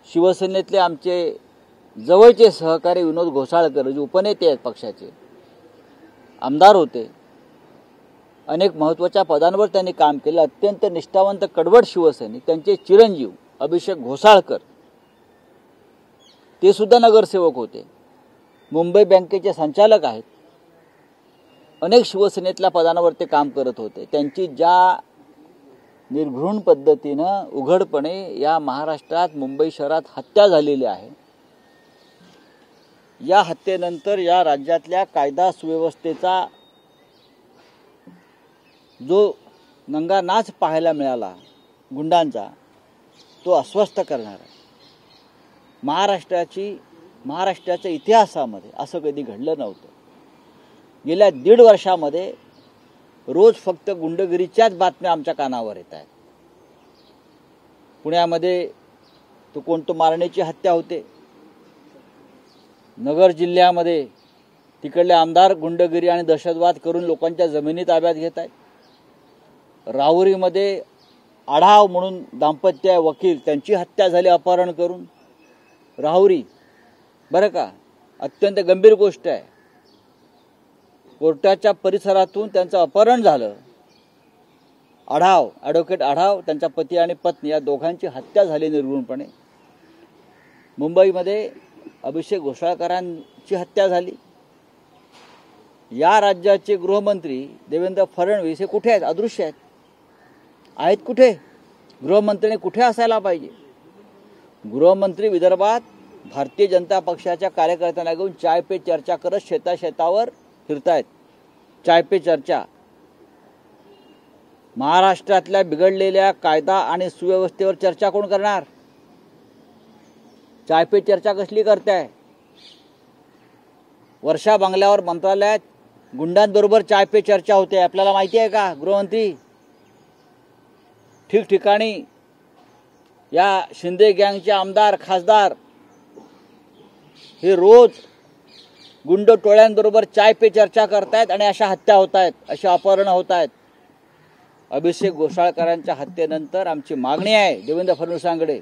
शिवसेनेतले आमचे जवळचे सहकारी विनोद घोसाळकर जे उपनेते आहेत पक्षाचे, आमदार होते, अनेक महत्त्वाच्या पदांवर त्यांनी काम केलं, अत्यंत निष्ठावंत कडवट शिवसैनिक, त्यांचे चिरंजीव अभिषेक घोसाळकर ते सुद्धा नगरसेवक होते, मुंबई बँकेचे संचालक आहेत, अनेक शिवसेनेतल्या पदांवर ते काम करत होते। त्यांची ज्या निर्घृण पद्धतीनं उघडपणे या महाराष्ट्रात मुंबई शहरात हत्या झालेली आहे, या हत्येनंतर या राज्यातल्या कायदा सुव्यवस्थेचा जो नंगा नाच पाहायला मिळाला गुंडांचा, तो अस्वस्थ करणार आहे। महाराष्ट्राच्या इतिहासामध्ये असं कधी घडलं नव्हतं। गेल्या 1.5 वर्षामध्ये रोज फक्त गुंडगिरीच्याच बातम्या आमच्या कानावर येत आहेत। पुण्यामध्ये तो कोणतो मारण्याची हत्या होते, नगर जिल्ह्यामध्ये तिकडले आमदार गुंडगिरी आणि दहशतवाद करून लोकांच्या जमिनी ताब्यात घेत आहेत, राहुरीमध्ये आढाव म्हणून दाम्पत्य वकील त्यांची हत्या झाली अपहरण करून, राहुरी बरं का, अत्यंत गंभीर गोष्ट आहे, कोर्टाच्या परिसरातून त्यांचं अपहरण झालं, आढाव ॲडव्होकेट आढाव त्यांचा पती आणि पत्नी या दोघांची हत्या झाली निर्घृणपणे। मुंबईमध्ये अभिषेक घोसाळकरांची हत्या झाली। या राज्याचे गृहमंत्री देवेंद्र फडणवीस हे कुठे आहेत? अदृश्य आहेत कुठे? गृहमंत्र्यांनी कुठे असायला पाहिजे? गृहमंत्री विदर्भात भारतीय जनता पक्षाच्या कार्यकर्त्यांना घेऊन चाय पे चर्चा करत शेतावर फिरतायत। चाय पे चर्चा। महाराष्ट्रातल्या बिघडलेल्या कायदा आणि सुव्यवस्थेवर चर्चा कोण करणार? चाय पे चर्चा कसली करताय? वर्षा बंगल्यावर मंत्रालयात गुंडांबरोबर चाय पे चर्चा होते, आपल्याला माहिती आहे का गृहमंत्री? ठिकठिकाणी या शिंदे गँगचे आमदार खासदार हे रोज गुंड टोळ्यांबरोबर चाय पे चर्चा करतायत आणि अशा हत्या होत आहेत, अशी अपहरणं होत आहेत। अभिषेक घोसाळकरांच्या हत्येनंतर आमची मागणी आहे देवेंद्र फडणवीसांकडे,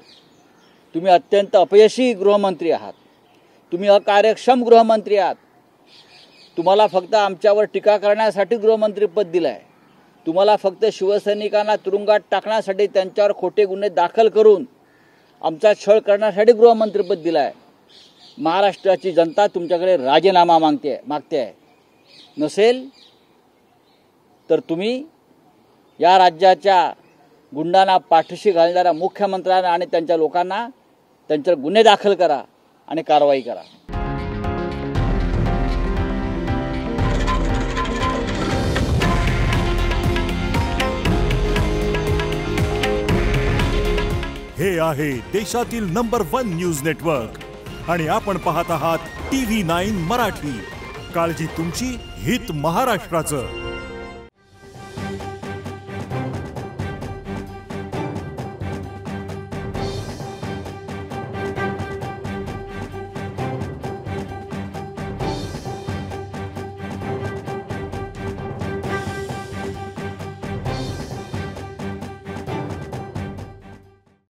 तुम्ही अत्यंत अपयशी गृहमंत्री आहात, तुम्ही अकार्यक्षम गृहमंत्री आहात, तुम्हाला फक्त आमच्यावर टीका करण्यासाठी गृहमंत्रीपद दिलं आहे, तुम्हाला फक्त शिवसैनिकांना तुरुंगात टाकण्यासाठी, त्यांच्यावर खोटे गुन्हे दाखल करून आमचा छळ करण्यासाठी गृहमंत्रीपद दिलं आहे। महाराष्ट्राची जनता तुमच्याकडे राजीनामा मागते आहे। नसेल तर तुम्ही या राज्याच्या गुंडांना पाठीशी घालणाऱ्या मुख्यमंत्र्यांना आणि त्यांच्या लोकांना त्यांच्यावर गुन्हे दाखल करा आणि कारवाई करा। हे आहे देशातील नंबर 1 न्यूज नेटवर्क आणि आपण पाहत आहात TV9 मराठी। काळजी तुमची, हित महाराष्ट्राचं।